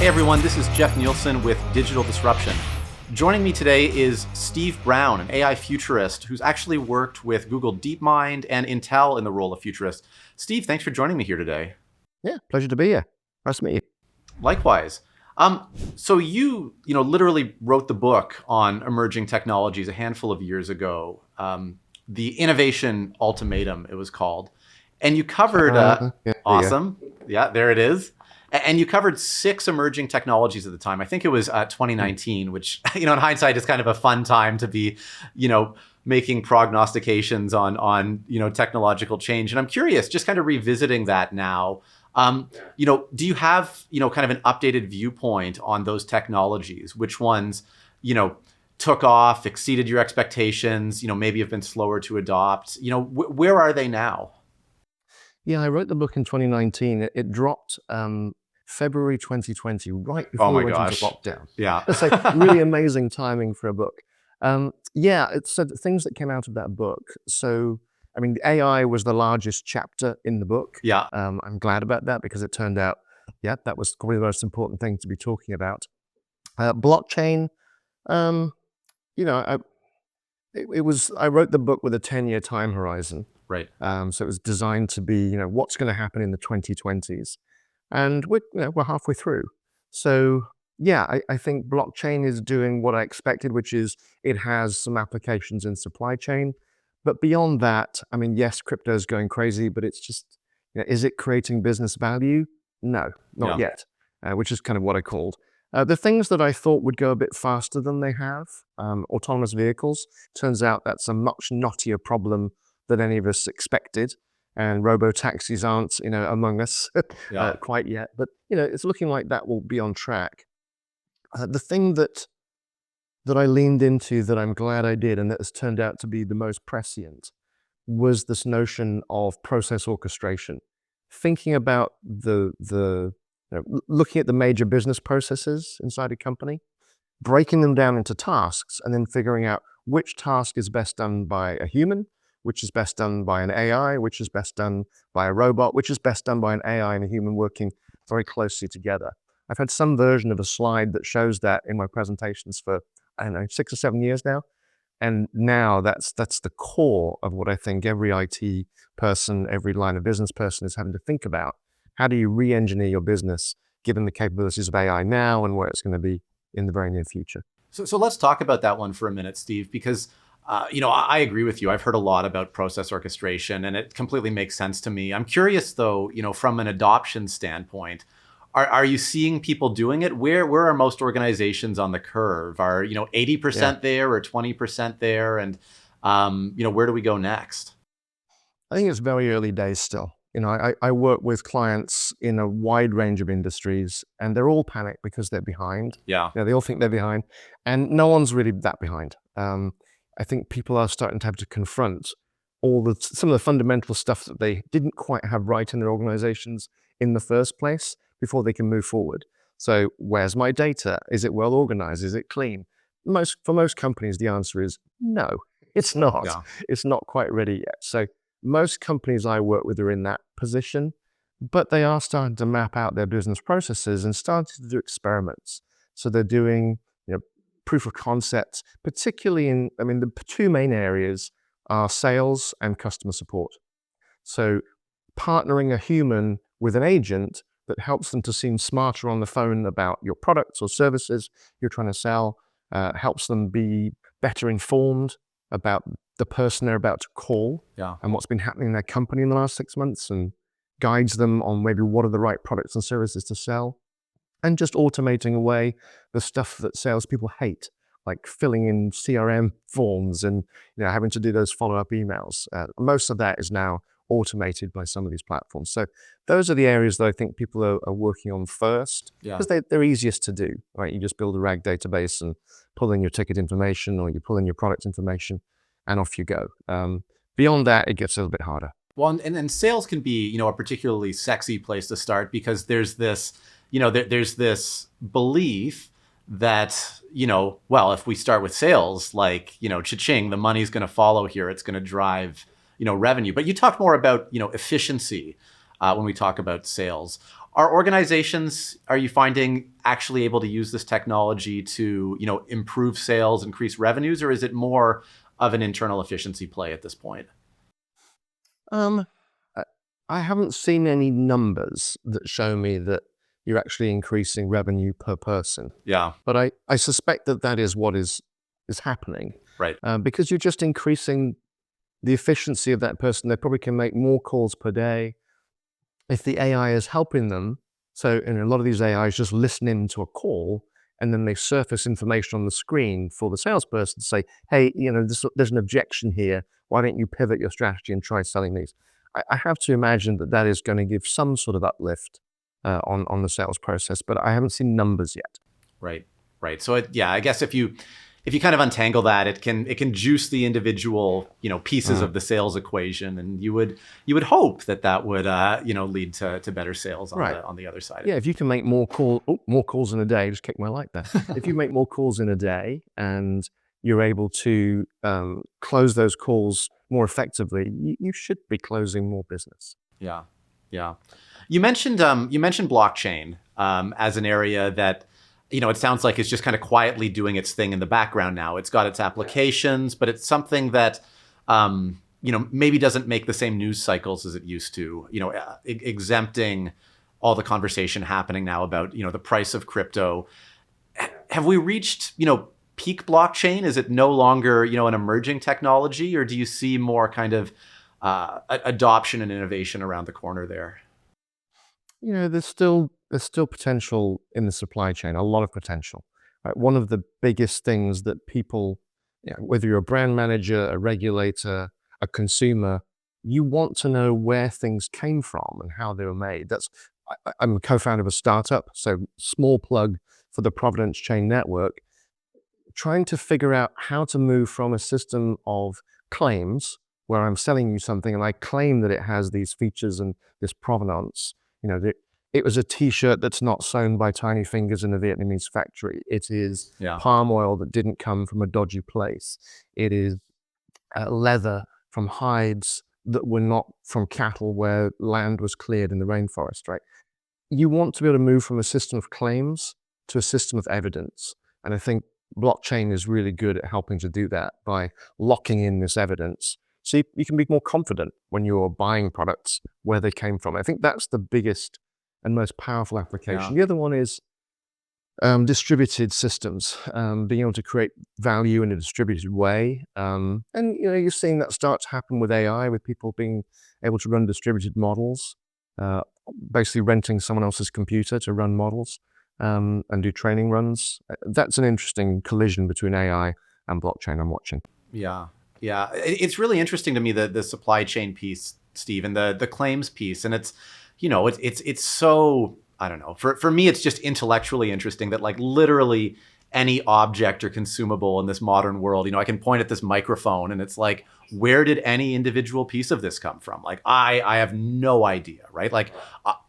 Hey everyone, this is Jeff Nielsen with Digital Disruption. Joining me today is Steve Brown, an AI futurist who's actually worked with Google DeepMind and Intel in the role of futurist. Steve, thanks for joining me here today. Yeah, pleasure to be here. Nice to meet you. Likewise. So you literally wrote the book on emerging technologies a handful of years ago. The Innovation Ultimatum, it was called. And you covered, awesome. Yeah, there it is. And you covered 6 emerging technologies at the time. I think it was 2019, which, in hindsight is kind of a fun time to be, making prognostications on technological change. And I'm curious, just kind of revisiting that now, do you have, kind of an updated viewpoint on those technologies? Which ones, took off, exceeded your expectations, maybe have been slower to adopt? Where are they now? Yeah, I wrote the book in 2019. It dropped February 2020, right before we went into lockdown. Yeah. It's like really amazing timing for a book. It's so the things that came out of that book. So, the AI was the largest chapter in the book. Yeah. I'm glad about that because it turned out, that was probably the most important thing to be talking about. Blockchain, I wrote the book with a 10-year time horizon. Right. So it was designed to be, what's going to happen in the 2020s. And we're halfway through. So I think blockchain is doing what I expected, which is it has some applications in supply chain. But beyond that, yes, crypto is going crazy, but it's just, is it creating business value? No, not yet, which is kind of what I called. The things that I thought would go a bit faster than they have, autonomous vehicles, turns out that's a much knottier problem than any of us expected. And robo-taxis aren't, among us quite yet. But, it's looking like that will be on track. The thing that I leaned into that I'm glad I did, and that has turned out to be the most prescient, was this notion of process orchestration. Thinking about looking at the major business processes inside a company, breaking them down into tasks, and then figuring out which task is best done by a human, which is best done by an AI, which is best done by a robot, which is best done by an AI and a human working very closely together. I've had some version of a slide that shows that in my presentations for, 6 or 7 years now. And now that's the core of what I think every IT person, every line of business person is having to think about. How do you re-engineer your business given the capabilities of AI now and where it's going to be in the very near future? So let's talk about that one for a minute, Steve, because I agree with you. I've heard a lot about process orchestration, and it completely makes sense to me. I'm curious, though, from an adoption standpoint, are you seeing people doing it? Where are most organizations on the curve? Are 80% there or 20% there? And where do we go next? I think it's very early days still. I work with clients in a wide range of industries, and they're all panicked because they're behind. Yeah. They all think they're behind, and no one's really that behind. I think people are starting to have to confront some of the fundamental stuff that they didn't quite have right in their organizations in the first place before they can move forward. So where's my data? Is it well organized? Is it clean? For most companies, the answer is no, it's not. Yeah. It's not quite ready yet. So most companies I work with are in that position, but they are starting to map out their business processes and starting to do experiments. So they're doing proof of concepts, particularly the 2 main areas are sales and customer support. So partnering a human with an agent that helps them to seem smarter on the phone about your products or services you're trying to sell, helps them be better informed about the person they're about to call and what's been happening in their company in the last 6 months, and guides them on maybe what are the right products and services to sell. And just automating away the stuff that salespeople hate, like filling in CRM forms and having to do those follow-up emails. Most of that is now automated by some of these platforms. So those are the areas that I think people are working on first, because they're easiest to do. Right? You just build a RAG database and pull in your ticket information, or you pull in your product information, and off you go. Beyond that, it gets a little bit harder. Well, and sales can be a particularly sexy place to start, because there's this there's this belief that, if we start with sales, like, cha-ching, the money's going to follow here. It's going to drive, revenue. But you talked more about, efficiency. when we talk about sales. Are organizations, are you finding, actually able to use this technology to, improve sales, increase revenues, or is it more of an internal efficiency play at this point? Um, I I haven't seen any numbers that show me that you're actually increasing revenue per person, Yeah, but I suspect that that is what is happening, right. because you're just increasing the efficiency of that person. They probably can make more calls per day if the AI is helping them. So in a lot of these AIs just listen in to a call and then they surface information on the screen for the salesperson to say, hey, there's an objection here. Why don't you pivot your strategy and try selling these? I have to imagine that that is going to give some sort of uplift on the sales process, but I haven't seen numbers yet. Right. Right. So yeah, I guess if you kind of untangle that, it can juice the individual, pieces of the sales equation, and you would hope that would lead to better sales on Right. the other side. Yeah, if you can make more calls in a day, just kick my light there. If you make more calls in a day and you're able to close those calls more effectively, you should be closing more business. Yeah. Yeah. You mentioned blockchain as an area that, it sounds like it's just kind of quietly doing its thing in the background now. It's got its applications, but it's something that, maybe doesn't make the same news cycles as it used to, exempting all the conversation happening now about, the price of crypto. Have we reached, peak blockchain? Is it no longer, an emerging technology, or do you see more kind of adoption and innovation around the corner there? There's still potential in the supply chain, a lot of potential. Right? One of the biggest things that people, whether you're a brand manager, a regulator, a consumer, you want to know where things came from and how they were made. I'm a co-founder of a startup, so small plug for the Provenance Chain Network, trying to figure out how to move from a system of claims where I'm selling you something and I claim that it has these features and this provenance. It was a T-shirt that's not sewn by tiny fingers in a Vietnamese factory. It is Yeah. palm oil that didn't come from a dodgy place. It is leather from hides that were not from cattle where land was cleared in the rainforest, right? You want to be able to move from a system of claims to a system of evidence. And I think blockchain is really good at helping to do that by locking in this evidence. So you can be more confident when you're buying products where they came from. I think that's the biggest and most powerful application. Yeah. The other one is distributed systems, being able to create value in a distributed way. And you're seeing that start to happen with AI, with people being able to run distributed models, basically renting someone else's computer to run models and do training runs. That's an interesting collision between AI and blockchain I'm watching. Yeah. Yeah. It's really interesting to me, the supply chain piece, Steve, and the claims piece. And it's so, I don't know, for me, it's just intellectually interesting that, like, literally any object or consumable in this modern world, I can point at this microphone and it's like, where did any individual piece of this come from? Like, I have no idea, right? Like,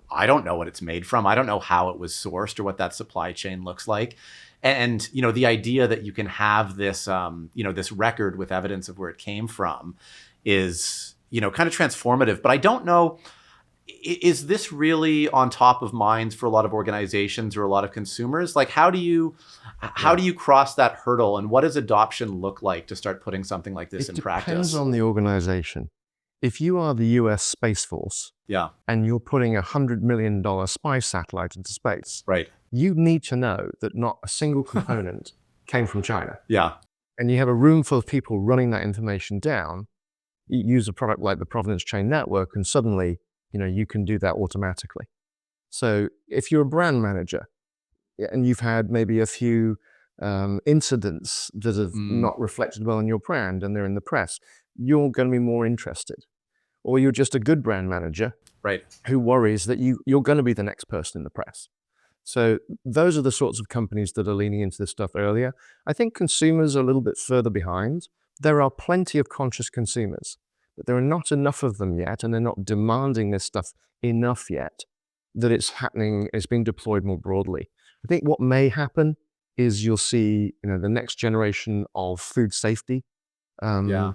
I don't know what it's made from. I don't know how it was sourced or what that supply chain looks like. And the idea that you can have this, this record with evidence of where it came from is, kind of transformative. But I don't know, is this really on top of minds for a lot of organizations or a lot of consumers? Like, how do you cross that hurdle, and what does adoption look like to start putting something like this in practice? It depends on the organization. If you are the US Space Force, Yeah. and you're putting $100 million spy satellite into space, Right. you need to know that not a single component came from China. Yeah. And you have a room full of people running that information down. You use a product like the Provenance Chain Network, and suddenly, you can do that automatically. So if you're a brand manager and you've had maybe a few incidents that have not reflected well on your brand and they're in the press, you're going to be more interested. Or you're just a good brand manager, Right. who worries that you're going to be the next person in the press. So those are the sorts of companies that are leaning into this stuff earlier. I think consumers are a little bit further behind. There are plenty of conscious consumers, but there are not enough of them yet, and they're not demanding this stuff enough yet that it's happening, it's being deployed more broadly. I think what may happen is you'll see, the next generation of food safety Yeah.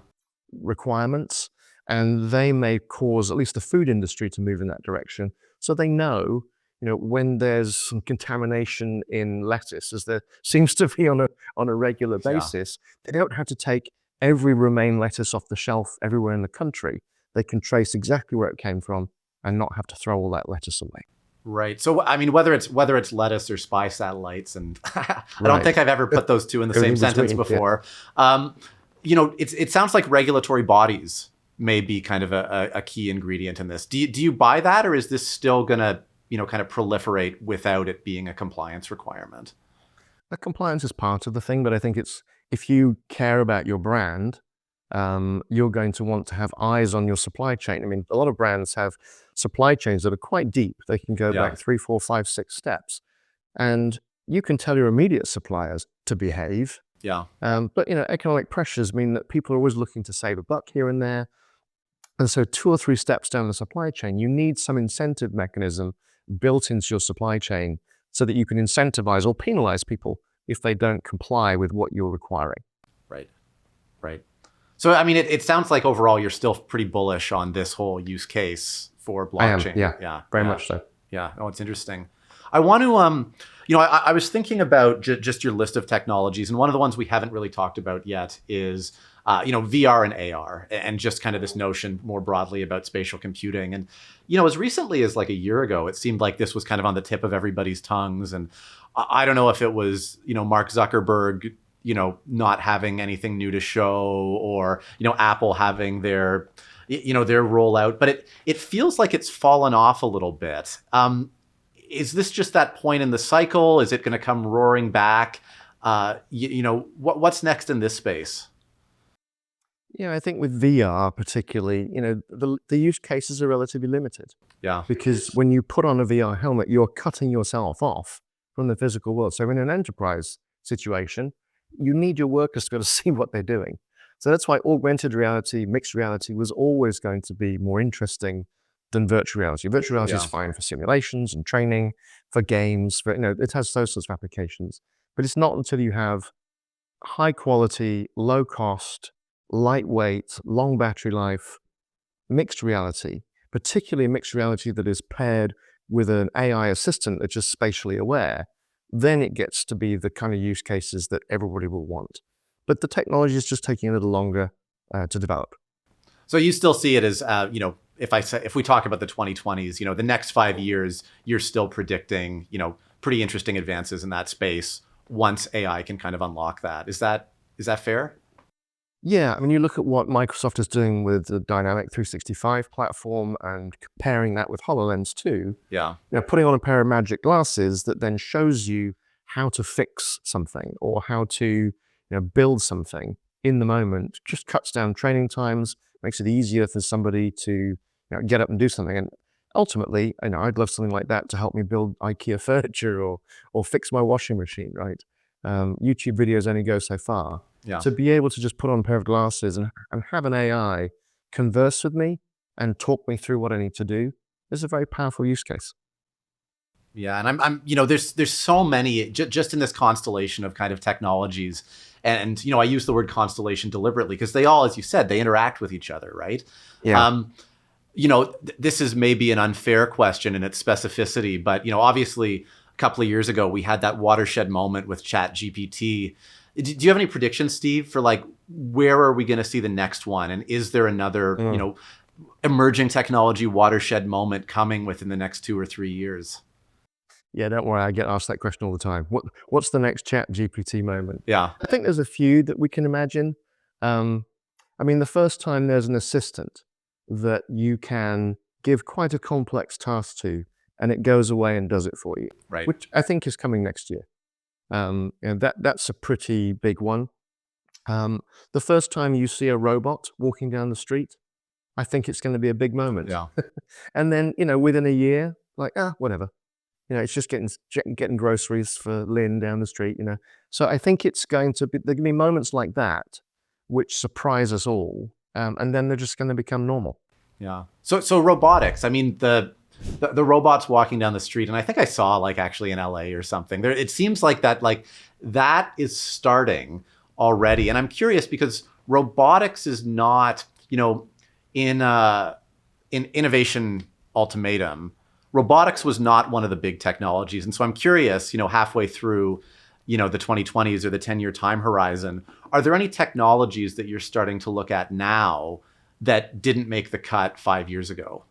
requirements. And they may cause at least the food industry to move in that direction. So they know, when there's some contamination in lettuce, as there seems to be on a regular Yeah. basis, they don't have to take every romaine lettuce off the shelf everywhere in the country. They can trace exactly where it came from and not have to throw all that lettuce away. Right. So I mean, whether it's lettuce or spy satellites, and I don't Right. think I've ever put those two in the Goes same in sentence between, yeah. before. It sounds like regulatory bodies may be kind of a key ingredient in this. Do you buy that, or is this still gonna kind of proliferate without it being a compliance requirement? The compliance is part of the thing, but I think if you care about your brand, you're going to want to have eyes on your supply chain. I mean, a lot of brands have supply chains that are quite deep. They can go Yeah. back 3, 4, 5, 6 steps. And you can tell your immediate suppliers to behave. Yeah. But economic pressures mean that people are always looking to save a buck here and there. And so 2 or 3 steps down the supply chain, you need some incentive mechanism built into your supply chain so that you can incentivize or penalize people if they don't comply with what you're requiring. Right. Right. So I mean, it sounds like overall you're still pretty bullish on this whole use case for I am, blockchain. yeah, very much so. Yeah. Oh, it's interesting. I want to, I was thinking about just your list of technologies, and one of the ones we haven't really talked about yet is, VR and AR, and just kind of this notion more broadly about spatial computing. And, as recently as like a year ago, it seemed like this was kind of on the tip of everybody's tongues. And I don't know if it was, Mark Zuckerberg, not having anything new to show, or, Apple having their rollout, but it feels like it's fallen off a little bit. Is this just that point in the cycle? Is it going to come roaring back? What's next in this space? Yeah, I think with VR particularly, the use cases are relatively limited, Yeah. because when you put on a VR helmet, you're cutting yourself off from the physical world. So in an enterprise situation, you need your workers to be able to see what they're doing. So that's why augmented reality, mixed reality was always going to be more interesting than virtual reality. Virtual reality is Yeah. fine for simulations and training, for games, it has those sorts of applications. But it's not until you have high quality, low cost, lightweight, long battery life, mixed reality, particularly mixed reality that is paired with an AI assistant that's just spatially aware, then it gets to be the kind of use cases that everybody will want. But the technology is just taking a little longer to develop. So you still see it as, if we talk about the 2020s, the next 5 years, you're still predicting, pretty interesting advances in that space once AI can kind of unlock that. Is that fair? Yeah, I mean, you look at what Microsoft is doing with the Dynamic 365 platform and comparing that with HoloLens 2, Yeah. putting on a pair of magic glasses that then shows you how to fix something or how to build something in the moment, just cuts down training times, makes it easier for somebody to get up and do something. And ultimately, I'd love something like that to help me build IKEA furniture or fix my washing machine, right? YouTube videos only go so far. Yeah. To be able to just put on a pair of glasses and have an AI converse with me and talk me through what I need to do is a very powerful use case. Yeah, and I'm there's so many just in this constellation of kind of technologies, and I use the word constellation deliberately because they all, as you said, they interact with each other, right? Yeah. This is maybe an unfair question in its specificity, but obviously a couple of years ago we had that watershed moment with ChatGPT. Do you have any predictions, Steve, for like where are we going to see the next one, and is there another emerging technology watershed moment coming within the next 2 or 3 years? Yeah, don't worry. I get asked that question all the time. What's the next ChatGPT moment? Yeah. I think there's a few that we can imagine. I mean, the first time there's an assistant that you can give quite a complex task to, and it goes away and does it for you, Right. which I think is coming next year. That's a pretty big one. The first time you see a robot walking down the street, I think it's going to be a big moment. Yeah. And then, within a year, like, whatever. It's just getting groceries for Lynn down the street, So I think it's going to be, there are going to be moments like that which surprise us all. And then they're just going to become normal. Yeah. So robotics, I mean, the robots walking down the street, and I think I saw like actually in LA or something there, it seems like that is starting already. And I'm curious because robotics is not, in Innovation Ultimatum, robotics was not one of the big technologies. And so I'm curious, halfway through, the 2020s or the 10-year time horizon, are there any technologies that you're starting to look at now that didn't make the cut 5 years ago?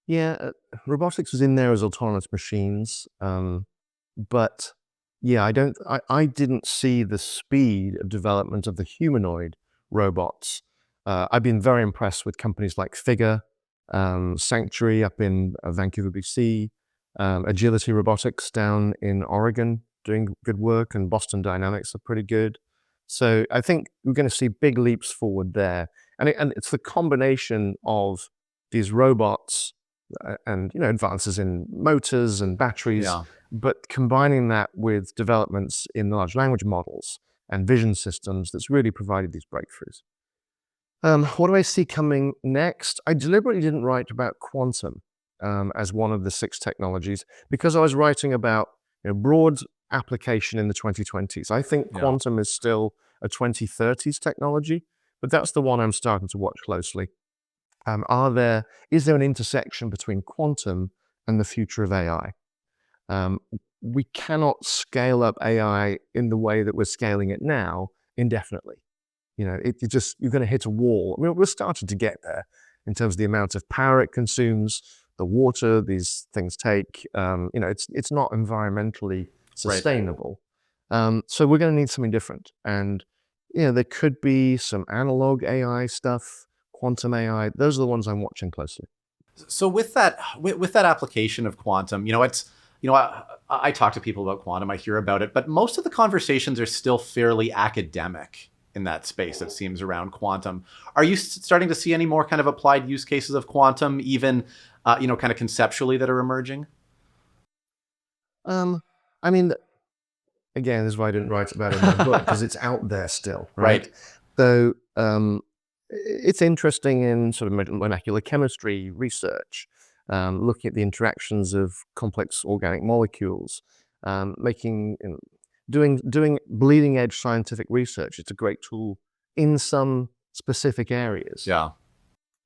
Yeah, robotics was in there as autonomous machines, but yeah, I didn't see the speed of development of the humanoid robots. I've been very impressed with companies like Figure, Sanctuary up in Vancouver, BC, Agility Robotics down in Oregon doing good work, and Boston Dynamics are pretty good. So I think we're going to see big leaps forward there, and it's the combination of these robots and advances in motors and batteries, Yeah. but combining that with developments in large language models and vision systems that's really provided these breakthroughs. What do I see coming next? I deliberately didn't write about quantum as one of the 6 technologies because I was writing about broad application in the 2020s. I think Yeah. quantum is still a 2030s technology, but that's the one I'm starting to watch closely. Is there an intersection between quantum and the future of AI? We cannot scale up AI in the way that we're scaling it now indefinitely. You're going to hit a wall. I mean, we're starting to get there in terms of the amount of power it consumes, the water these things take. It's not environmentally sustainable. So we're going to need something different. And there could be some analog AI stuff, quantum AI. Those are the ones I'm watching closely. So with that application of quantum, I talk to people about quantum, I hear about it, but most of the conversations are still fairly academic in that space, it seems, around quantum. Are you starting to see any more kind of applied use cases of quantum, even kind of conceptually, that are emerging? I mean, again, this is why I didn't write about it in my book, because it's out there still, right? Right. So it's interesting in sort of molecular chemistry research, looking at the interactions of complex organic molecules, doing bleeding edge scientific research. It's a great tool in some specific areas. Yeah.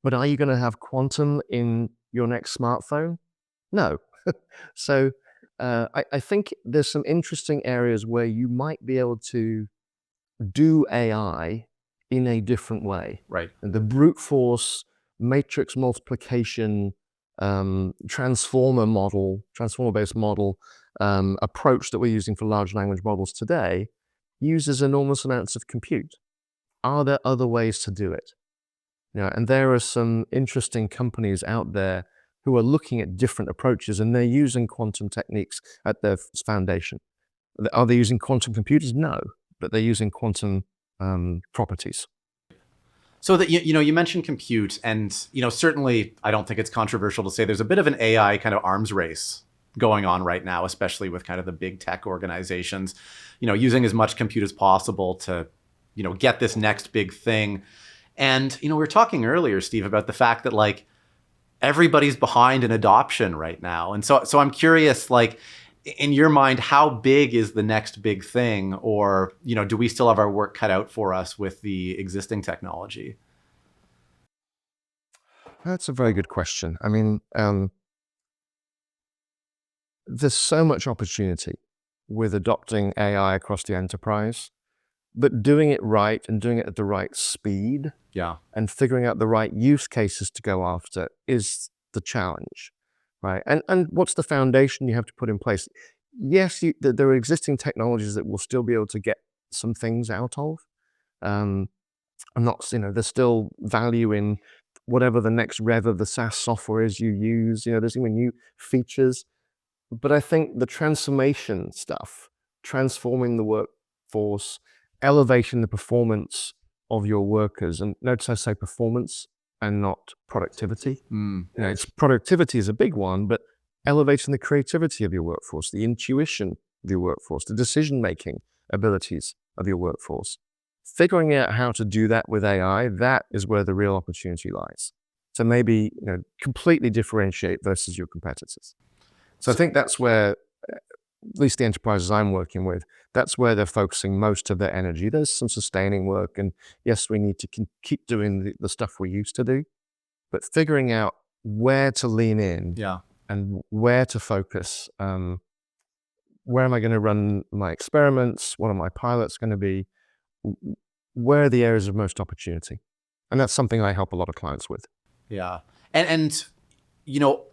But are you going to have quantum in your next smartphone? No. So I think there's some interesting areas where you might be able to do AI in a different way. Right. And the brute force matrix multiplication transformer-based model approach that we're using for large language models today uses enormous amounts of compute. Are there other ways to do it? And there are some interesting companies out there who are looking at different approaches, and they're using quantum techniques at their foundation. Are they using quantum computers? No, but they're using quantum properties. So that you mentioned compute, and certainly I don't think it's controversial to say there's a bit of an AI kind of arms race going on right now, especially with kind of the big tech organizations, using as much compute as possible to get this next big thing. And we were talking earlier, Steve, about the fact that like everybody's behind in adoption right now, and so I'm curious, like, in your mind, how big is the next big thing? Or, do we still have our work cut out for us with the existing technology? That's a very good question. I mean, there's so much opportunity with adopting AI across the enterprise, but doing it right and doing it at the right speed, Yeah. and figuring out the right use cases to go after is the challenge. Right. And what's the foundation you have to put in place? Yes, there are existing technologies that will still be able to get some things out of. I'm not, there's still value in whatever the next rev of the SaaS software is you use. There's even new features. But I think the transformation stuff, transforming the workforce, elevating the performance of your workers, and notice I say performance and not productivity. It's productivity is a big one, but elevating the creativity of your workforce, the intuition of your workforce, the decision-making abilities of your workforce. Figuring out how to do that with AI, that is where the real opportunity lies. So maybe completely differentiate versus your competitors. So I think that's where at least the enterprises I'm working with, that's where they're focusing most of their energy. There's some sustaining work, and yes, we need to keep doing the stuff we used to do, but figuring out where to lean in Yeah. and where to focus. Where am I going to run my experiments? What are my pilots going to be? Where are the areas of most opportunity? And that's something I help a lot of clients with. Yeah. And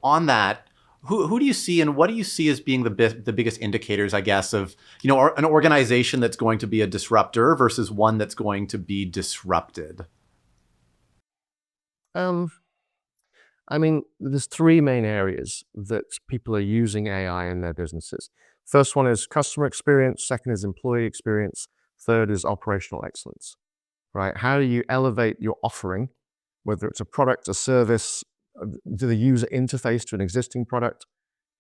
on that, who do you see and what do you see as being the biggest indicators, I guess, of, an organization that's going to be a disruptor versus one that's going to be disrupted? There's three main areas that people are using AI in their businesses. First one is customer experience. Second is employee experience. Third is operational excellence, right? How do you elevate your offering, whether it's a product, a service, the user interface to an existing product?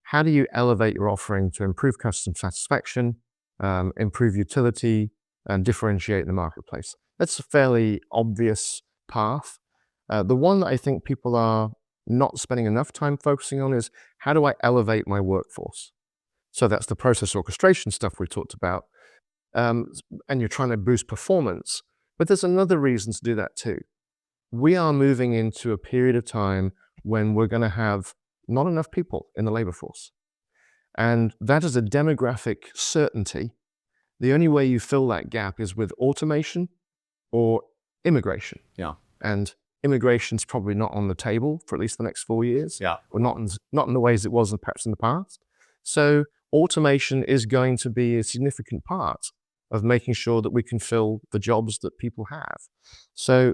How do you elevate your offering to improve customer satisfaction, improve utility, and differentiate in the marketplace? That's a fairly obvious path. The one that I think people are not spending enough time focusing on is, how do I elevate my workforce? So that's the process orchestration stuff we talked about. And you're trying to boost performance. But there's another reason to do that too. We are moving into a period of time when we're going to have not enough people in the labor force. And that is a demographic certainty. The only way you fill that gap is with automation or immigration. Yeah. And immigration's probably not on the table for at least the next 4 years. Yeah. Or not in the ways it was perhaps in the past. So automation is going to be a significant part of making sure that we can fill the jobs that people have. So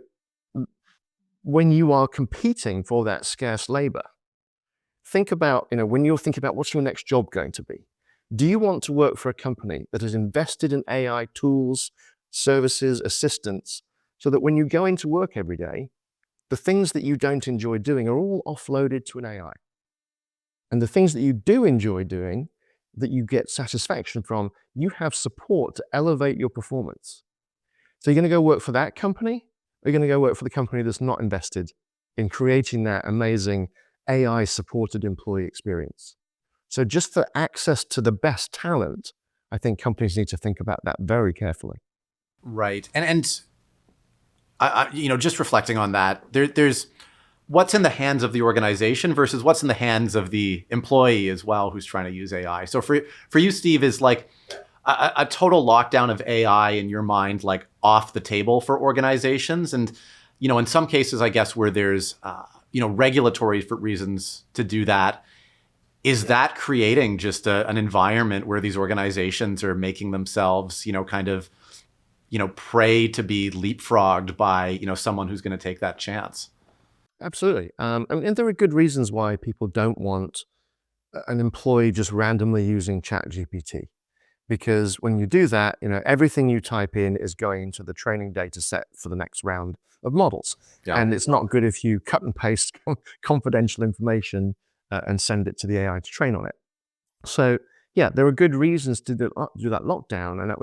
when you are competing for that scarce labor, think about, when you're thinking about what's your next job going to be, do you want to work for a company that has invested in AI tools, services, assistance, so that when you go into work every day, the things that you don't enjoy doing are all offloaded to an AI? And the things that you do enjoy doing, that you get satisfaction from, you have support to elevate your performance. So you're going to go work for that company, or you're going to go work for the company that's not invested in creating that amazing AI-supported employee experience? So just for access to the best talent, I think companies need to think about that very carefully. Right. And I just reflecting on that, there's what's in the hands of the organization versus what's in the hands of the employee as well, who's trying to use AI. So for you, Steve, is like a total lockdown of AI in your mind, like off the table for organizations? And, in some cases, I guess, where there's, regulatory reasons to do that, is that creating just an environment where these organizations are making themselves, kind of, prey to be leapfrogged by, someone who's going to take that chance? Absolutely. And there are good reasons why people don't want an employee just randomly using ChatGPT. Because when you do that, everything you type in is going into the training data set for the next round of models. Yeah. And it's not good if you cut and paste confidential information and send it to the AI to train on it. So yeah, there are good reasons to do that lockdown. And that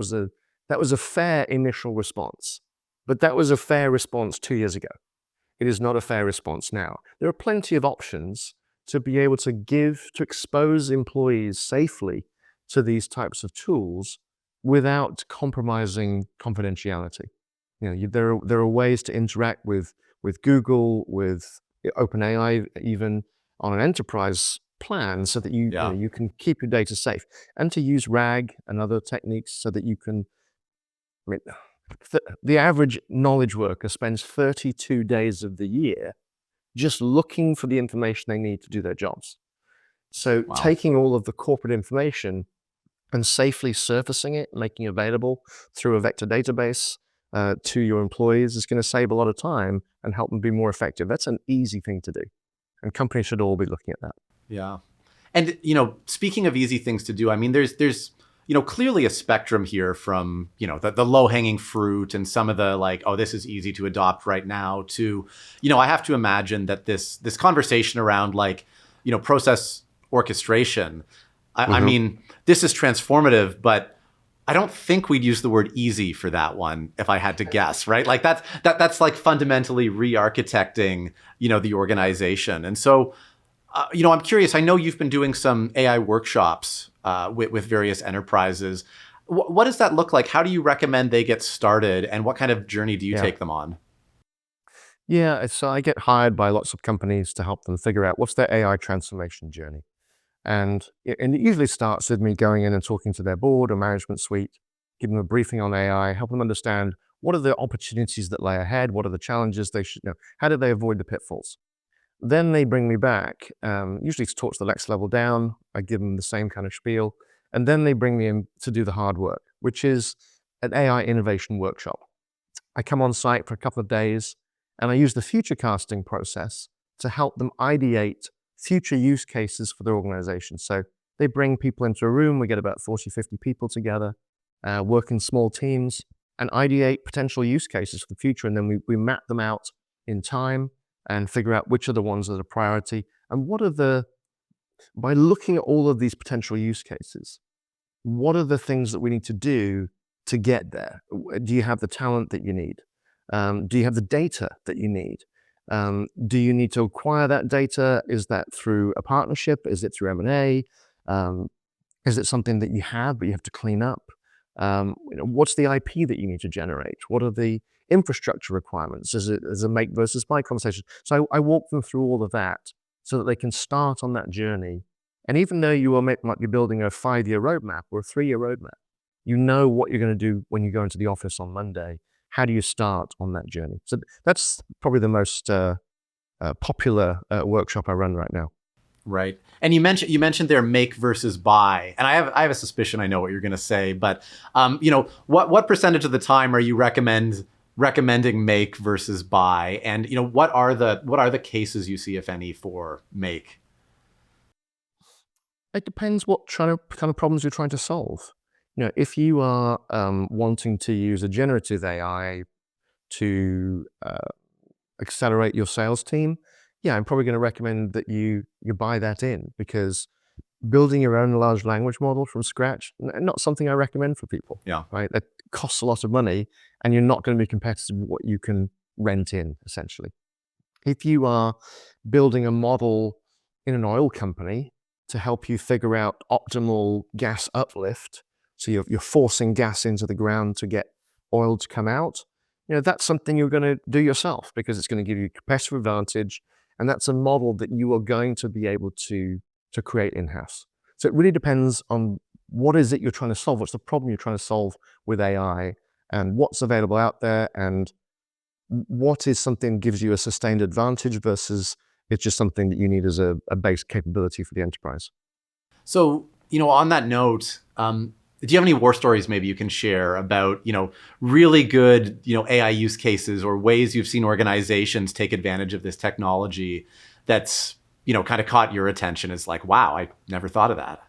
was a fair initial response. But that was a fair response 2 years ago. It is not a fair response now. There are plenty of options to be able to expose employees safely to these types of tools without compromising confidentiality. There are ways to interact with Google, with OpenAI, even on an enterprise plan, so that you can keep your data safe, and to use RAG and other techniques so that you can. The average knowledge worker spends 32 days of the year just looking for the information they need to do their jobs. So taking all of the corporate information and safely surfacing it, making it available through a vector database to your employees is going to save a lot of time and help them be more effective. That's an easy thing to do. And companies should all be looking at that. Yeah. And, speaking of easy things to do, I mean, there's clearly a spectrum here from, the low-hanging fruit and some of the like, oh, this is easy to adopt right now, to, I have to imagine that this conversation around like, process orchestration, I mean, this is transformative, but I don't think we'd use the word easy for that one if I had to guess, right? Like that's like fundamentally re-architecting, the organization. And so I'm curious. I know you've been doing some AI workshops with various enterprises. What does that look like? How do you recommend they get started, and what kind of journey do you Yeah. take them on? Yeah, so I get hired by lots of companies to help them figure out what's their AI transformation journey. And it usually starts with me going in and talking to their board or management suite, giving them a briefing on AI, help them understand what are the opportunities that lie ahead, what are the challenges they should know, how do they avoid the pitfalls. Then they bring me back, usually to talk to the next level down. I give them the same kind of spiel. And then they bring me in to do the hard work, which is an AI innovation workshop. I come on site for a couple of days and I use the future casting process to help them ideate future use cases for their organization. So they bring people into a room, we get about 40, 50 people together, work in small teams and ideate potential use cases for the future. And then we map them out in time and figure out which are the ones that are priority and by looking at all of these potential use cases, what are the things that we need to do to get there? Do you have the talent that you need? Do you have the data that you need? Do you need to acquire that data? Is that through a partnership? Is it through M&A? Is it something that you have but you have to clean up? What's the IP that you need to generate? What are the infrastructure requirements? Is it a make versus buy conversation? So I walk them through all of that so that they can start on that journey. And even though might be building a 5-year roadmap or a 3-year roadmap, you know what you're going to do when you go into the office on Monday. How do you start on that journey? So that's probably the most popular workshop I run right now. Right. And you mentioned their make versus buy, and I have a suspicion I know what you're going to say, but what percentage of the time are you recommending make versus buy, and what are the cases you see, if any, for make? It depends what kind of problems you're trying to solve. If you are wanting to use a generative AI to accelerate your sales team, yeah, I'm probably going to recommend that you buy that in, because building your own large language model from scratch, not something I recommend for people. Yeah. Right? That costs a lot of money, and you're not going to be competitive with what you can rent in, essentially. If you are building a model in an oil company to help you figure out optimal gas uplift, so you're forcing gas into the ground to get oil to come out, that's something you're going to do yourself, because it's going to give you competitive advantage, and that's a model that you are going to be able to create in-house. So it really depends on what is it you're trying to solve, what's the problem you're trying to solve with AI, and what's available out there, and what is something that gives you a sustained advantage versus it's just something that you need as a base capability for the enterprise. So, on that note, do you have any war stories maybe you can share about, really good, AI use cases or ways you've seen organizations take advantage of this technology that's, kind of caught your attention as like, wow, I never thought of that?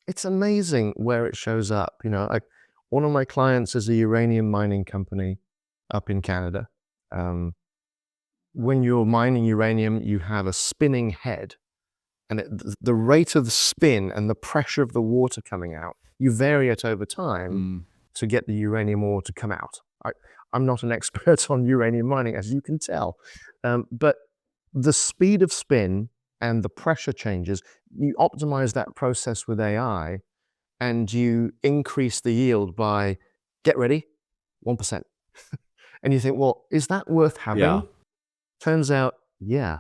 It's amazing where it shows up. Like one of my clients is a uranium mining company up in Canada. When you're mining uranium, you have a spinning head, and the rate of the spin and the pressure of the water coming out, you vary it over time to get the uranium ore to come out. I'm not an expert on uranium mining, as you can tell, but the speed of spin and the pressure changes, you optimize that process with AI, and you increase the yield by, get ready, 1%. And you think, well, is that worth having? Yeah. Turns out, yeah,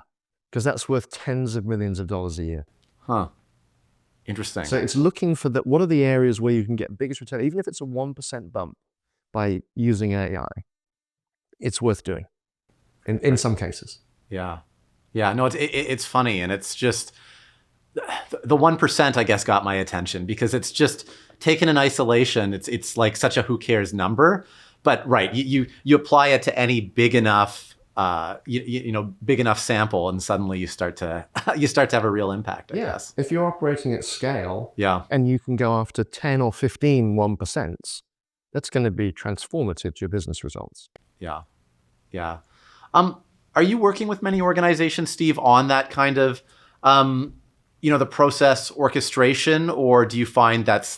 because that's worth tens of millions of dollars a year. Huh. Interesting. So it's looking for what are the areas where you can get biggest return, even if it's a 1% bump by using AI, it's worth doing in some cases. Yeah. Yeah. No, it's funny. And it's just the 1%, I guess, got my attention because it's just taken in isolation. It's like such a who cares number. But right, you apply it to any big enough big enough sample, and suddenly you start to have a real impact, I guess. If you're operating at scale, Yeah, and you can go after 10 or 15 1%, that's going to be transformative to your business results. Yeah. Yeah. Are you working with many organizations, Steve, on that kind of the process orchestration, or do you find that's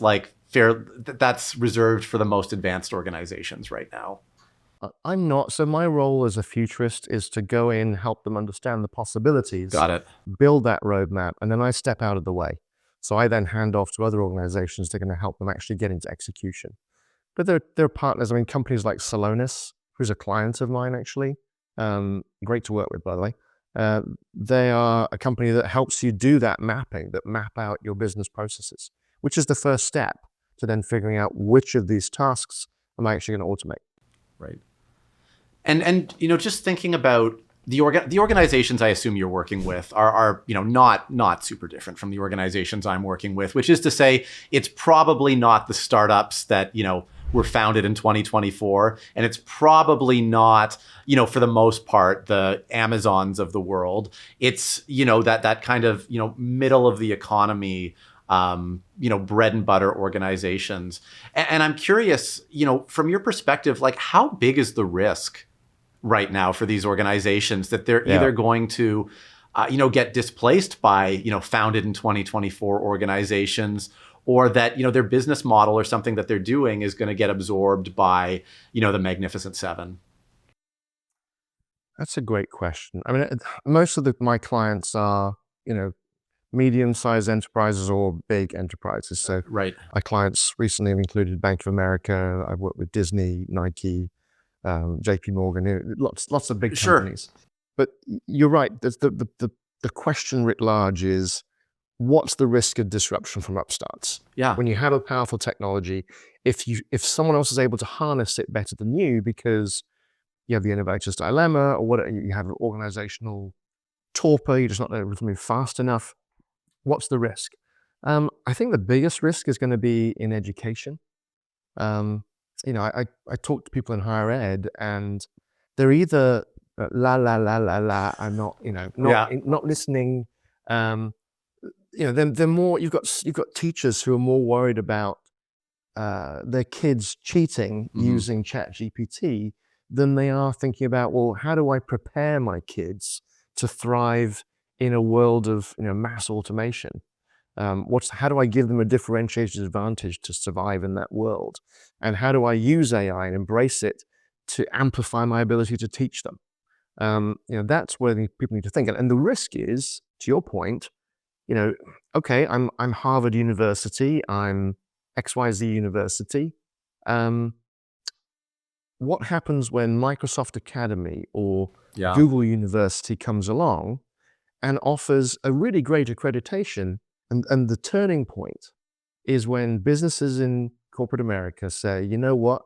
reserved for the most advanced organizations right now? I'm not. So my role as a futurist is to go in, help them understand the possibilities, Got it. build that roadmap, and then I step out of the way. So I then hand off to other organizations that are going to help them actually get into execution. But they're partners. I mean, companies like Celonis, who's a client of mine actually, great to work with, by the way. They are a company that helps you do that mapping, that map out your business processes, which is the first step to then figuring out which of these tasks am I actually going to automate. Right. And just thinking about the organizations I assume you're working with are not super different from the organizations I'm working with, which is to say it's probably not the startups that, were founded in 2024. And it's probably not, for the most part, the Amazons of the world. It's, that kind of, middle of the economy, bread and butter organizations. And I'm curious, from your perspective, like how big is the risk right now for these organizations that they're either going to, get displaced by, founded in 2024 organizations, or that, their business model or something that they're doing is going to get absorbed by, the Magnificent Seven? That's a great question. I mean, most of my clients are, medium-sized enterprises or big enterprises. So Right. my clients recently have included Bank of America. I've worked with Disney, Nike, JP Morgan, lots of big Sure. companies. But you're right. The question writ large is, what's the risk of disruption from upstarts? Yeah. When you have a powerful technology, if someone else is able to harness it better than you because you have the innovator's dilemma, or what, you have an organizational torpor, you're just not able to move fast enough, what's the risk? I think the biggest risk is going to be in education. I talk to people in higher ed, and they're either la la la la la, and not listening. They're more. You've got teachers who are more worried about their kids cheating using ChatGPT than they are thinking about, well, how do I prepare my kids to thrive in a world of mass automation? How do I give them a differentiated advantage to survive in that world? And how do I use AI and embrace it to amplify my ability to teach them? That's where people need to think. And the risk is, to your point, okay, I'm Harvard University, I'm XYZ University. What happens when Microsoft Academy or Google University comes along and offers a really great accreditation? And the turning point is when businesses in corporate America say, you know what,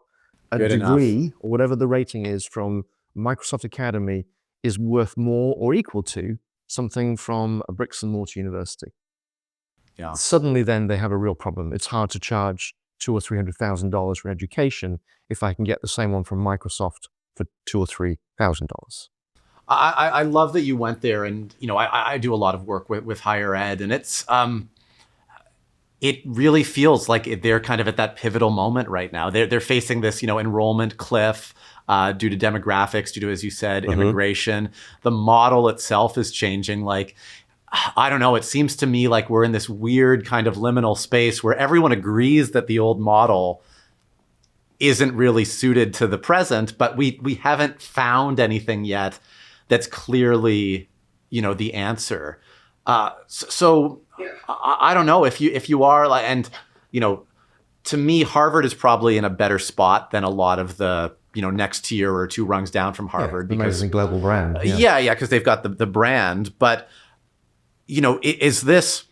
a Good degree enough. or whatever the rating is from Microsoft Academy is worth more or equal to something from a bricks and mortar university. Yeah. Suddenly then they have a real problem. It's hard to charge $200,000 or $300,000 for education if I can get the same one from Microsoft for $2,000 or $3,000. I love that you went there, and I do a lot of work with higher ed, and it's it really feels like they're kind of at that pivotal moment right now. They're facing this enrollment cliff due to demographics, due to, as you said, immigration. The model itself is changing. Like, I don't know. It seems to me like we're in this weird kind of liminal space where everyone agrees that the old model isn't really suited to the present, but we haven't found anything yet that's clearly, the answer. So I don't know if you are like, and to me, Harvard is probably in a better spot than a lot of the next tier or two rungs down from Harvard, because amazing global brand. because they've got the brand. But is this?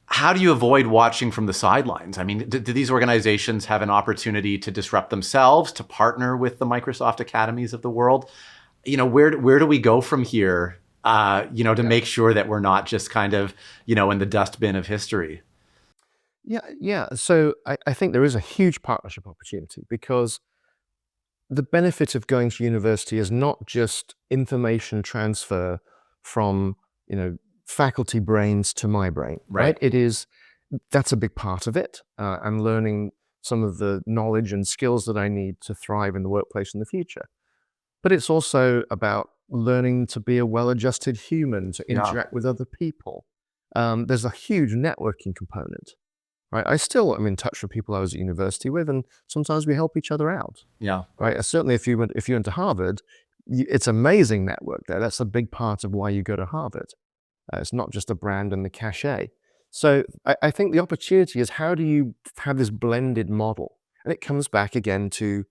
How do you avoid watching from the sidelines? I mean, do these organizations have an opportunity to disrupt themselves, to partner with the Microsoft Academies of the world? Where do we go from here, to make sure that we're not just kind of, in the dustbin of history? Yeah. So I think there is a huge partnership opportunity, because the benefit of going to university is not just information transfer from, faculty brains to my brain, right? That's a big part of it. I'm learning some of the knowledge and skills that I need to thrive in the workplace in the future. But it's also about learning to be a well-adjusted human, to interact with other people. There's a huge networking component, right? I still am in touch with people I was at university with, and sometimes we help each other out, Yeah. right? Certainly, if you went to Harvard, it's amazing network there. That's a big part of why you go to Harvard. It's not just the brand and the cachet. So I think the opportunity is, how do you have this blended model? And it comes back again to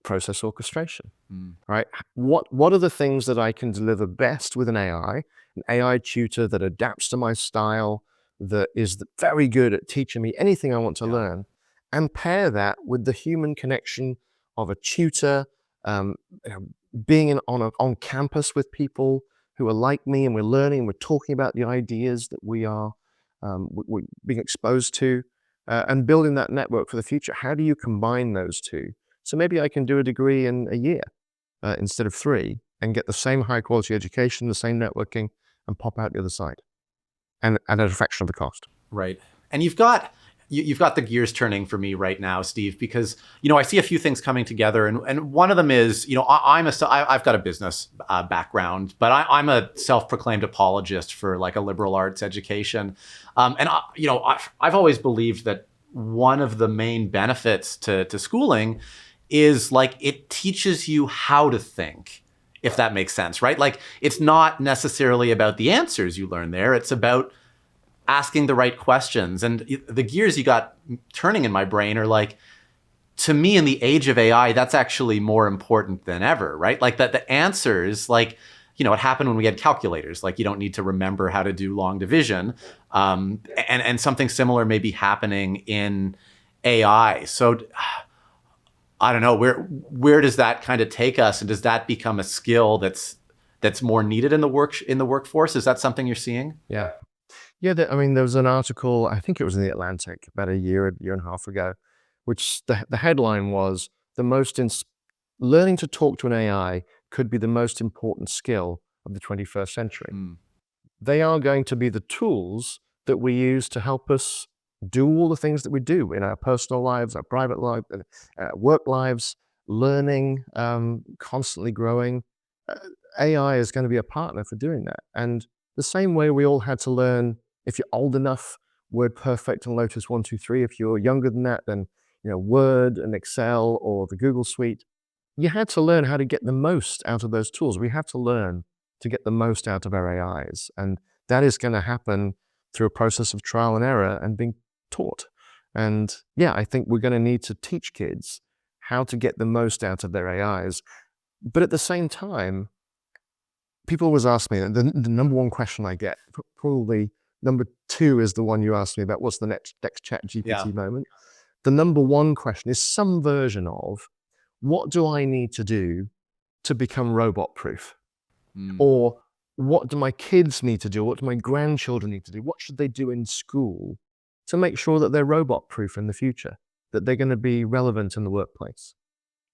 process orchestration, right? What are the things that I can deliver best with an AI tutor that adapts to my style, that is very good at teaching me anything I want to learn, and pair that with the human connection of a tutor, um, you know, being on campus with people who are like me, and we're learning, we're talking about the ideas that we're being exposed to, and building that network for the future. How do you combine those two? So maybe I can do a degree in a year instead of 3, and get the same high quality education, the same networking, and pop out the other side, and at a fraction of the cost. Right. And you've got the gears turning for me right now, Steve, because, I see a few things coming together. And one of them is, I've got a business background, but I'm a self-proclaimed apologist for like a liberal arts education. I've always believed that one of the main benefits to schooling is like it teaches you how to think, if that makes sense, right? Like it's not necessarily about the answers you learn there. It's about asking the right questions. And the gears you got turning in my brain are like, to me, in the age of AI, that's actually more important than ever, right? Like that the answers, like, it happened when we had calculators. Like you don't need to remember how to do long division. And something similar may be happening in AI. So I don't know, where does that kind of take us? And does that become a skill that's more needed in the workforce? Is that something you're seeing? Yeah. Yeah, there was an article, I think it was in The Atlantic, about a year and a half ago, which the headline was, learning to talk to an AI could be the most important skill of the 21st century. They are going to be the tools that we use to help us do all the things that we do in our personal lives, our private life, work lives, learning, constantly growing. AI is going to be a partner for doing that. And the same way we all had to learn, if you're old enough, WordPerfect and Lotus 1-2-3. If you're younger than that, then Word and Excel or the Google Suite. You had to learn how to get the most out of those tools. We have to learn to get the most out of our AIs. And that is going to happen through a process of trial and error and being taught. And yeah, I think we're going to need to teach kids how to get the most out of their AIs. But at the same time, people always ask me, the number one question I get, probably number 2 is the one you asked me about, what's the next ChatGPT moment? The number 1 question is some version of, what do I need to do to become robot proof? Or what do my kids need to do? What do my grandchildren need to do? What should they do in school to make sure that they're robot proof in the future, that they're going to be relevant in the workplace?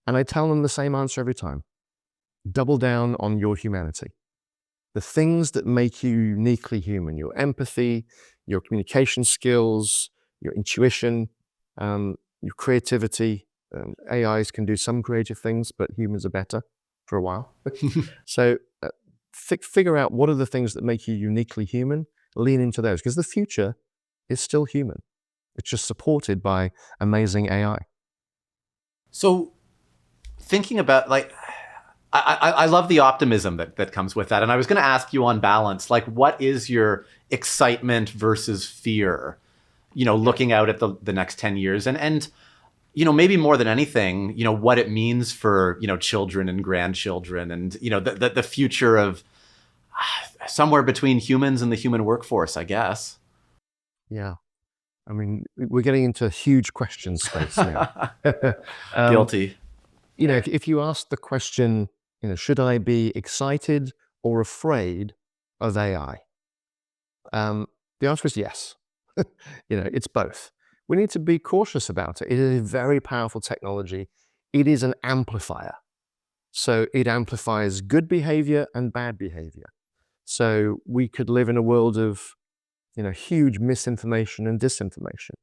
And I tell them the same answer every time. Double down on your humanity. The things that make you uniquely human, your empathy, your communication skills, your intuition, your creativity. AIs can do some creative things, but humans are better for a while. So figure out what are the things that make you uniquely human, lean into those, because the future is still human. It's just supported by amazing AI. So thinking about I love the optimism that comes with that. And I was going to ask you on balance, like, what is your excitement versus fear, looking out at the next 10 years and maybe more than anything, what it means for, children and grandchildren and, the future of somewhere between humans and the human workforce, I guess. Yeah. We're getting into huge question space now. Guilty. If you ask the question, should I be excited or afraid of AI? The answer is yes. It's both. We need to be cautious about it. It is a very powerful technology. It is an amplifier. So it amplifies good behavior and bad behavior. So we could live in a world of, huge misinformation and disinformation,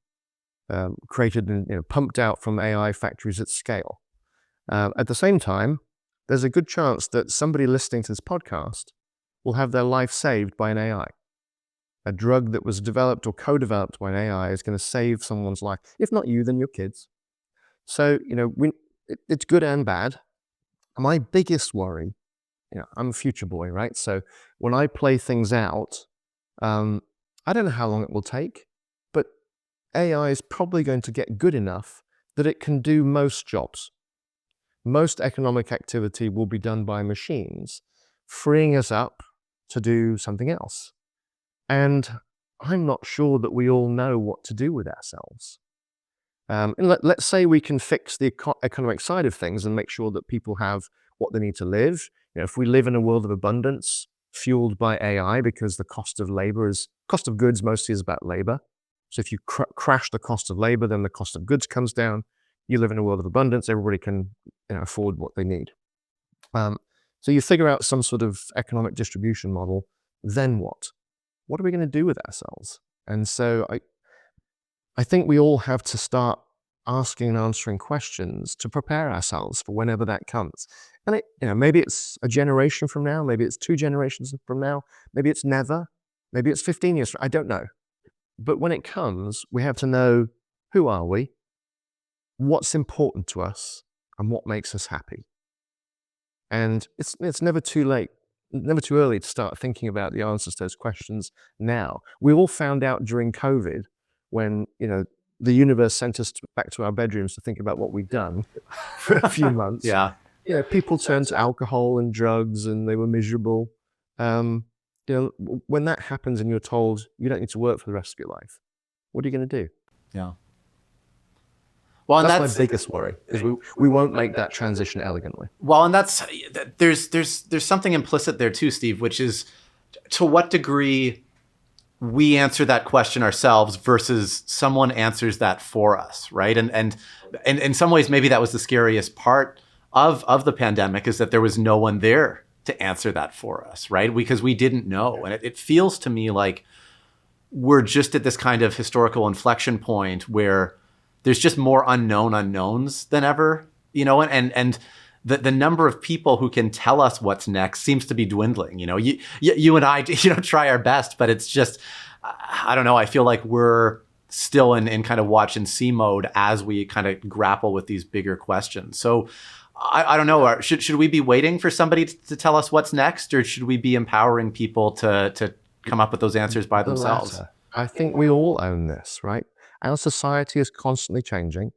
created and pumped out from AI factories at scale. At the same time, there's a good chance that somebody listening to this podcast will have their life saved by an AI. a drug that was developed or co-developed by an AI is going to save someone's life. If not you, then your kids. So, it's good and bad. My biggest worry, I'm a future boy, right? So when I play things out, I don't know how long it will take, but AI is probably going to get good enough that it can do most jobs. Most economic activity will be done by machines, freeing us up to do something else. And I'm not sure that we all know what to do with ourselves. And let's say we can fix the economic side of things and make sure that people have what they need to live. If we live in a world of abundance fueled by AI, because the cost of goods mostly is about labor. So if you crash the cost of labor, then the cost of goods comes down. You live in a world of abundance, everybody can afford what they need. So you figure out some sort of economic distribution model, then what? What are we going to do with ourselves? And so I think we all have to start asking and answering questions to prepare ourselves for whenever that comes. And maybe it's a generation from now, maybe it's 2 generations from now, maybe it's never, maybe it's 15 years from now, I don't know. But when it comes, we have to know, who are we? What's important to us? And what makes us happy? And it's never too late, never too early to start thinking about the answers to those questions now. We all found out during COVID when, the universe sent us back to our bedrooms to think about what we'd done for a few months. Yeah. People turned to alcohol and drugs and they were miserable. When that happens and you're told you don't need to work for the rest of your life, what are you going to do? Yeah. Well, and that's my biggest worry, is we won't make that transition elegantly. Well, and there's something implicit there too, Steve, which is to what degree we answer that question ourselves versus someone answers that for us, right? And in some ways, maybe that was the scariest part of the pandemic, is that there was no one there to answer that for us, right? Because we didn't know. And it feels to me like we're just at this kind of historical inflection point where there's just more unknown unknowns than ever, and the number of people who can tell us what's next seems to be dwindling. You and I, try our best, but it's just, I don't know. I feel like we're still in kind of watch and see mode as we kind of grapple with these bigger questions. So I don't know. Should we be waiting for somebody to tell us what's next, or should we be empowering people to come up with those answers by themselves? I think we all own this, right? Our society is constantly changing.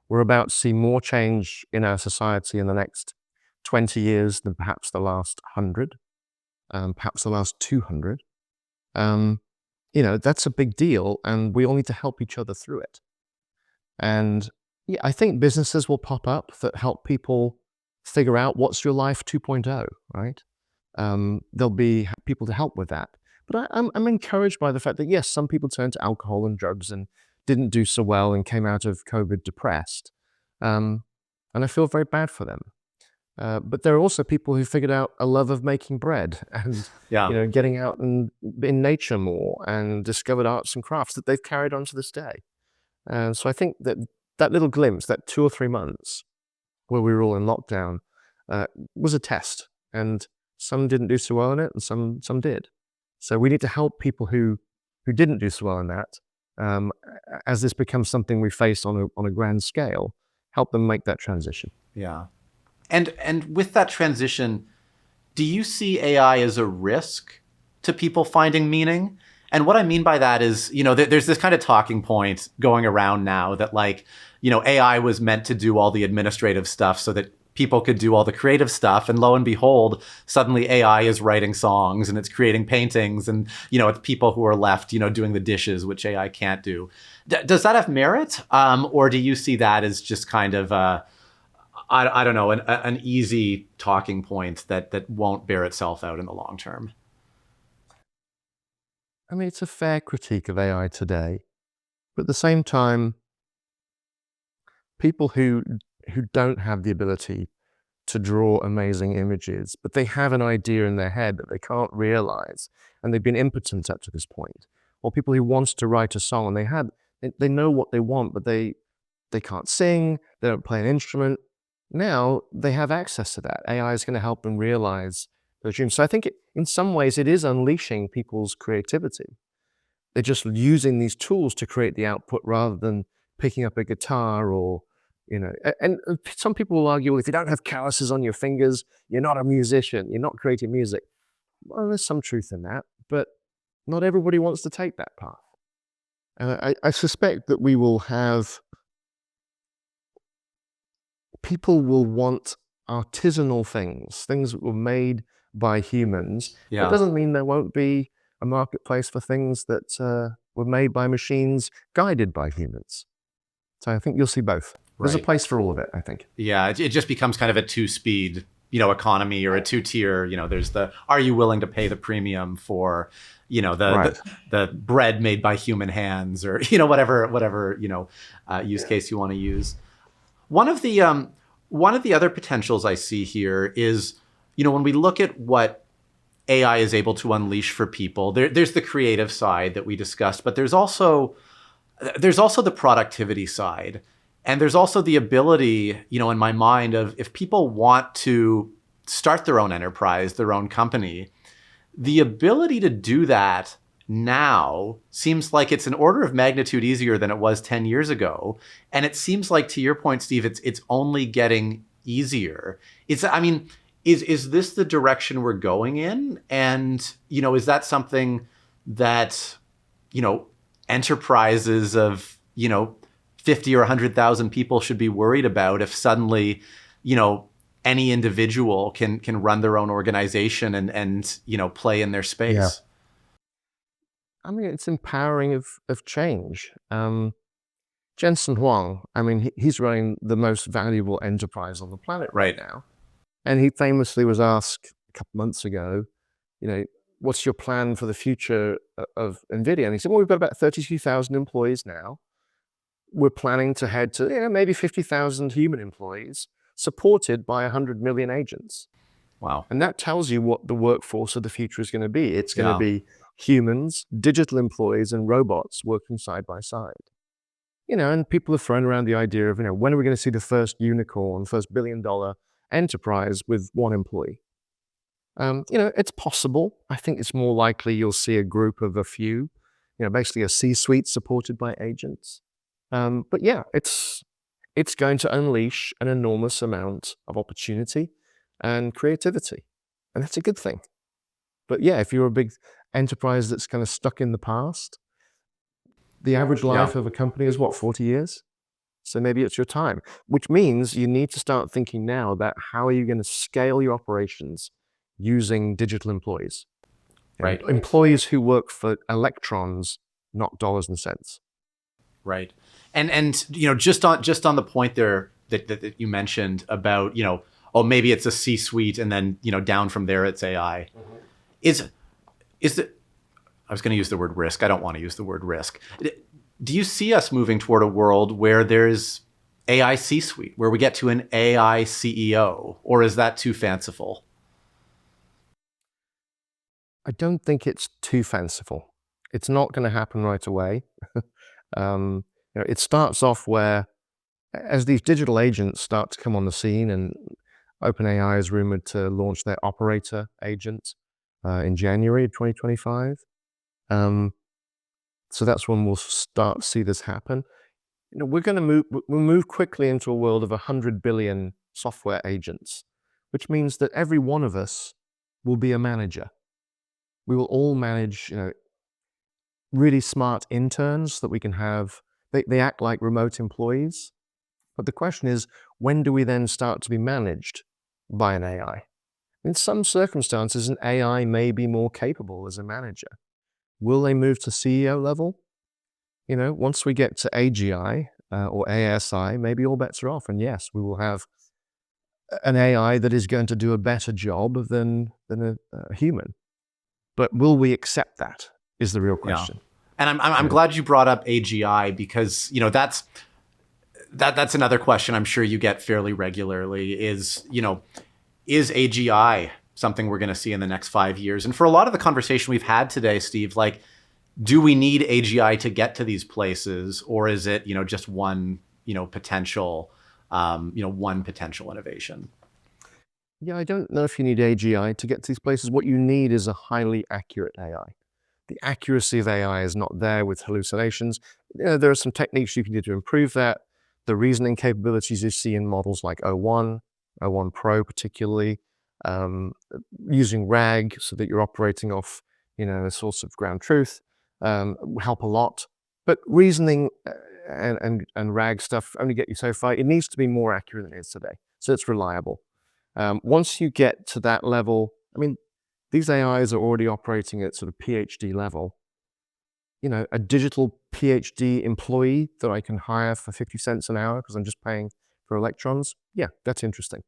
We're about to see more change in our society in the next 20 years than perhaps the last 100, perhaps the last 200. That's a big deal, and we all need to help each other through it. And I think businesses will pop up that help people figure out what's your life 2.0, right? There'll be people to help with that. But I'm encouraged by the fact that, yes, some people turned to alcohol and drugs and didn't do so well and came out of COVID depressed. And I feel very bad for them. But there are also people who figured out a love of making bread and getting out in nature more, and discovered arts and crafts that they've carried on to this day. And so I think that little glimpse, that 2 or 3 months where we were all in lockdown, was a test. And some didn't do so well in it, and some did. So we need to help people who didn't do so well in that, as this becomes something we face on a grand scale, help them make that transition. Yeah. And with that transition, do you see AI as a risk to people finding meaning? And what I mean by that is, there's this kind of talking point going around now that AI was meant to do all the administrative stuff so that people could do all the creative stuff. And lo and behold, suddenly AI is writing songs and it's creating paintings, and, it's people who are left, doing the dishes, which AI can't do. Does that have merit? Or do you see that as just kind of, I don't know, an easy talking point that won't bear itself out in the long term? I mean, it's a fair critique of AI today. But at the same time, people who don't have the ability to draw amazing images, but they have an idea in their head that they can't realize, and they've been impotent up to this point. Or people who want to write a song and they know what they want, but they can't sing, they don't play an instrument. Now they have access to that. AI is going to help them realize those dreams. So I think in some ways it is unleashing people's creativity. they're just using these tools to create the output rather than picking up a guitar or, and some people will argue, well, if you don't have calluses on your fingers, you're not a musician, you're not creating music. Well, there's some truth in that, but not everybody wants to take that path. And I suspect that we will have, people will want artisanal things that were made by humans. Yeah. It doesn't mean there won't be a marketplace for things that were made by machines guided by humans. So I think you'll see both. There's a Right. place for all of it, I think. Yeah, it just becomes kind of a two-speed, economy, or a two-tier. There's the, are you willing to pay the premium for, Right. the bread made by human hands, or whatever use case you want to use. One of the other potentials I see here is, when we look at what AI is able to unleash for people, there's the creative side that we discussed, but there's also the productivity side. And there's also the ability, in my mind, of if people want to start their own enterprise, their own company, the ability to do that now seems like it's an order of magnitude easier than it was 10 years ago. And it seems like, to your point, Steve, it's only getting easier. Is this the direction we're going in? And, is that something that, enterprises of, 50 or 100,000 people should be worried about if suddenly, any individual can run their own organization and play in their space? Yeah. I mean, it's empowering of change. Jensen Huang, he's running the most valuable enterprise on the planet right now. And he famously was asked a couple months ago, what's your plan for the future of NVIDIA? And he said, well, we've got about 32,000 employees now. We're planning to head to maybe 50,000 human employees supported by 100 million agents. Wow. And that tells you what the workforce of the future is going to be. It's going to be humans, digital employees, and robots working side by side. And people have thrown around the idea of, when are we going to see the first unicorn, first billion-dollar enterprise with one employee? It's possible. I think it's more likely you'll see a group of a few, basically a C-suite supported by agents. But yeah, it's going to unleash an enormous amount of opportunity and creativity. And that's a good thing. But yeah, if you're a big enterprise that's kind of stuck in the past, the average life of a company is 40 years? So maybe it's your time, which means you need to start thinking now about how are you going to scale your operations using digital employees. Right. Employees who work for electrons, not dollars and cents. Right. And just on the point there that you mentioned about, maybe it's a C-suite and then, down from there it's AI. Mm-hmm. I was going to use the word risk. I don't want to use the word risk. Do you see us moving toward a world where there's AI C-suite, where we get to an AI CEO, or is that too fanciful? I don't think it's too fanciful. It's not going to happen right away. It starts off where, as these digital agents start to come on the scene, and OpenAI is rumored to launch their operator agent in January of 2025. So that's when we'll start to see this happen. We'll move quickly into a world of 100 billion software agents, which means that every one of us will be a manager. We will all manage, really smart interns that we can have. They act like remote employees. But the question is, when do we then start to be managed by an AI? In some circumstances, an AI may be more capable as a manager. Will they move to CEO level? Once we get to AGI or ASI, maybe all bets are off. And yes, we will have an AI that is going to do a better job than a human. But will we accept that is the real question. Yeah. And I'm glad you brought up AGI, because that's another question I'm sure you get fairly regularly is AGI something we're going to see in the next 5 years? And for a lot of the conversation we've had today, Steve, do we need AGI to get to these places, or is it, just one, potential, one potential innovation? Yeah, I don't know if you need AGI to get to these places. What you need is a highly accurate AI. The accuracy of AI is not there with hallucinations. There are some techniques you can do to improve that. The reasoning capabilities you see in models like O1, O1 Pro particularly, using RAG so that you're operating off, a source of ground truth, help a lot. But reasoning and RAG stuff only get you so far. It needs to be more accurate than it is today, so it's reliable. Once you get to that level, these AIs are already operating at sort of PhD level. A digital PhD employee that I can hire for 50 cents an hour because I'm just paying for electrons, yeah, that's interesting.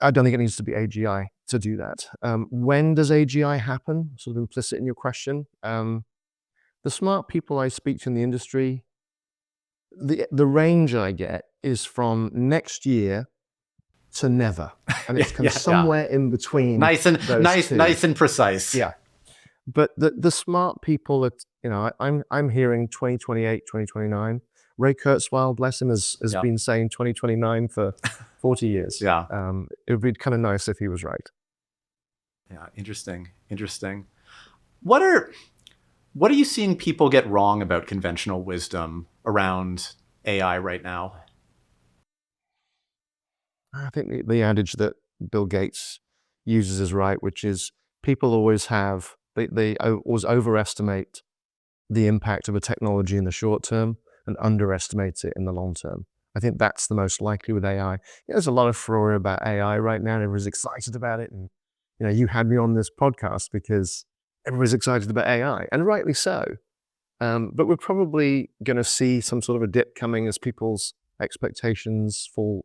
I don't think it needs to be AGI to do that. When does AGI happen? Sort of implicit in your question. The smart people I speak to in the industry, the range I get is from next year to never, and it's kind of somewhere in between. Nice and those two. precise. Yeah, but the smart people that I'm hearing 2028, 2029. Ray Kurzweil, bless him, has been saying 2029 for 40 years. Yeah, it would be kind of nice if he was right. Yeah, interesting. What are you seeing people get wrong about conventional wisdom around AI right now? I think the adage that Bill Gates uses is right, which is people always they always overestimate the impact of a technology in the short term and underestimate it in the long term. I think that's the most likely with AI. There's a lot of furore about AI right now, and everyone's excited about it. And you had me on this podcast because everybody's excited about AI, and rightly so. But we're probably going to see some sort of a dip coming as people's expectations fall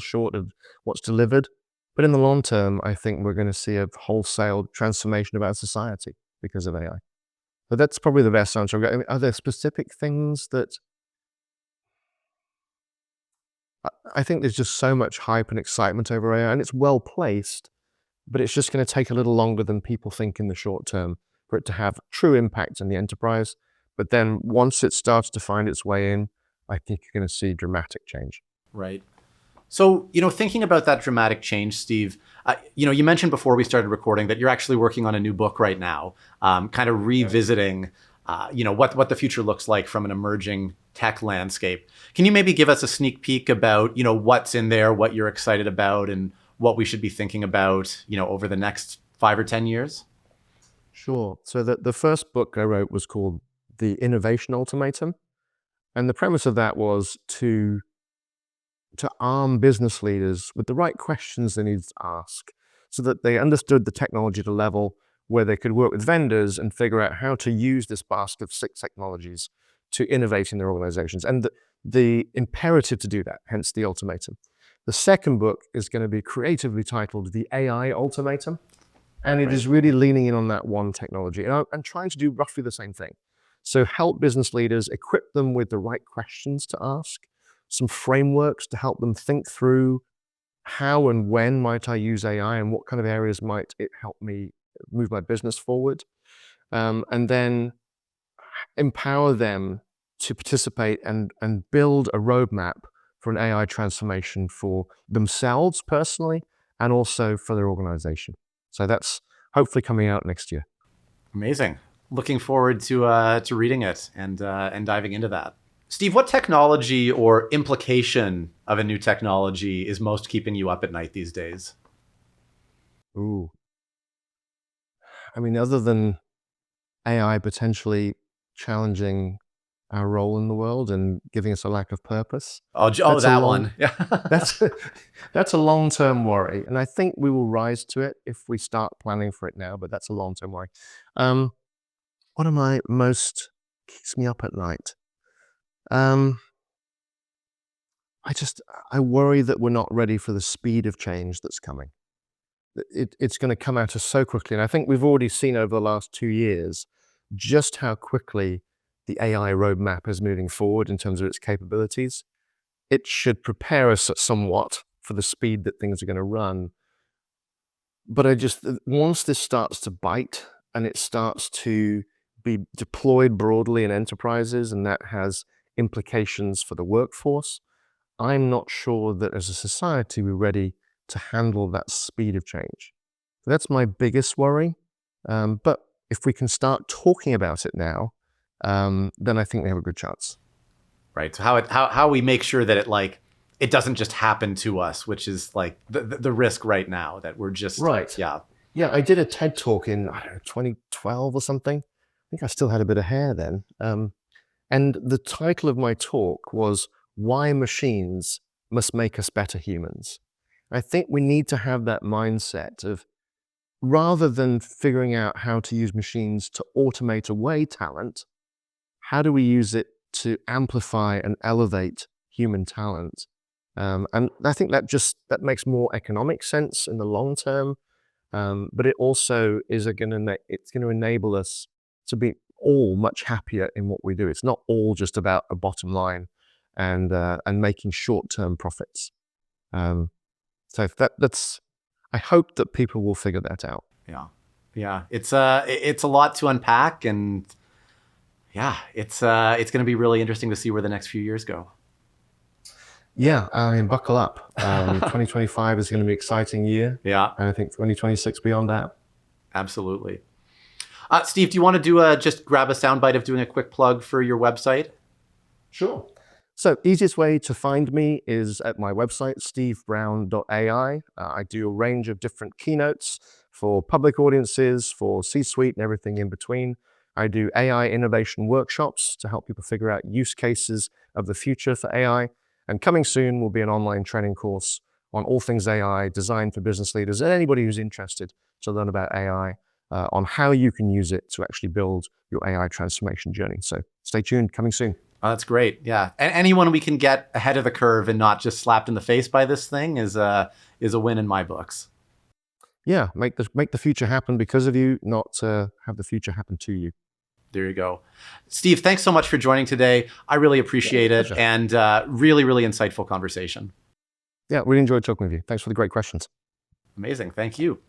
short of what's delivered. But in the long term, I think we're going to see a wholesale transformation of our society because of AI. But that's probably the best answer I've got. Are there specific things that... I think there's just so much hype and excitement over AI, and it's well placed, but it's just going to take a little longer than people think in the short term for it to have true impact in the enterprise. But then once it starts to find its way in, I think you're going to see dramatic change. Right. So, thinking about that dramatic change, Steve, you mentioned before we started recording that you're actually working on a new book right now, kind of revisiting, what the future looks like from an emerging tech landscape. Can you maybe give us a sneak peek about, what's in there, what you're excited about, and what we should be thinking about, over the next 5 or 10 years? Sure. So the first book I wrote was called The Innovation Ultimatum. And the premise of that was to arm business leaders with the right questions they needed to ask so that they understood the technology at a level where they could work with vendors and figure out how to use this basket of 6 technologies to innovate in their organizations. And the imperative to do that, hence the ultimatum. The second book is going to be creatively titled The AI Ultimatum. And it is really leaning in on that one technology and trying to do roughly the same thing. So help business leaders, equip them with the right questions to ask, some frameworks to help them think through how and when might I use AI and what kind of areas might it help me move my business forward. And then empower them to participate and build a roadmap for an AI transformation for themselves personally and also for their organization. So that's hopefully coming out next year. Amazing. Looking forward to reading it and diving into that. Steve, what technology or implication of a new technology is most keeping you up at night these days? Ooh. Other than AI potentially challenging our role in the world and giving us a lack of purpose. That one. Yeah. That's a long-term worry. And I think we will rise to it if we start planning for it now, but that's a long-term worry. What am I most keeps me up at night? I worry that we're not ready for the speed of change that's coming. It's going to come at us so quickly. And I think we've already seen over the last 2 years just how quickly the AI roadmap is moving forward in terms of its capabilities. It should prepare us somewhat for the speed that things are going to run. But once this starts to bite and it starts to be deployed broadly in enterprises, and that has implications for the workforce, I'm not sure that as a society we're ready to handle that speed of change. So that's my biggest worry. But if we can start talking about it now, then I think we have a good chance. Right. So how we make sure that it doesn't just happen to us, which is like the risk right now that we're just Right. Yeah. Yeah, I did a TED talk in, I don't know, 2012 or something. I think I still had a bit of hair then. And the title of my talk was Why Machines Must Make Us Better Humans. I think we need to have that mindset of, rather than figuring out how to use machines to automate away talent, how do we use it to amplify and elevate human talent? And I think that makes more economic sense in the long term. But it also is it's going to enable us to be all much happier in what we do. It's not all just about a bottom line and making short-term profits. So that's I hope that people will figure that out. Yeah. It's a lot to unpack, and yeah, it's going to be really interesting to see where the next few years go. Yeah, I mean, buckle up. 2025 is going to be an exciting year. Yeah. And I think 2026 beyond that. Absolutely. Steve, do you want to do just grab a soundbite of doing a quick plug for your website? Sure. So easiest way to find me is at my website, stevebrown.ai. I do a range of different keynotes for public audiences, for C-suite and everything in between. I do AI innovation workshops to help people figure out use cases of the future for AI. And coming soon will be an online training course on all things AI, designed for business leaders and anybody who's interested to learn about AI, on how you can use it to actually build your AI transformation journey. So stay tuned, coming soon. Oh, that's great. Yeah. And anyone we can get ahead of the curve and not just slapped in the face by this thing is a win in my books. Yeah, make the future happen because of you, not have the future happen to you. There you go. Steve, thanks so much for joining today. I really appreciate it. And really, really insightful conversation. Yeah, really enjoyed talking with you. Thanks for the great questions. Amazing. Thank you.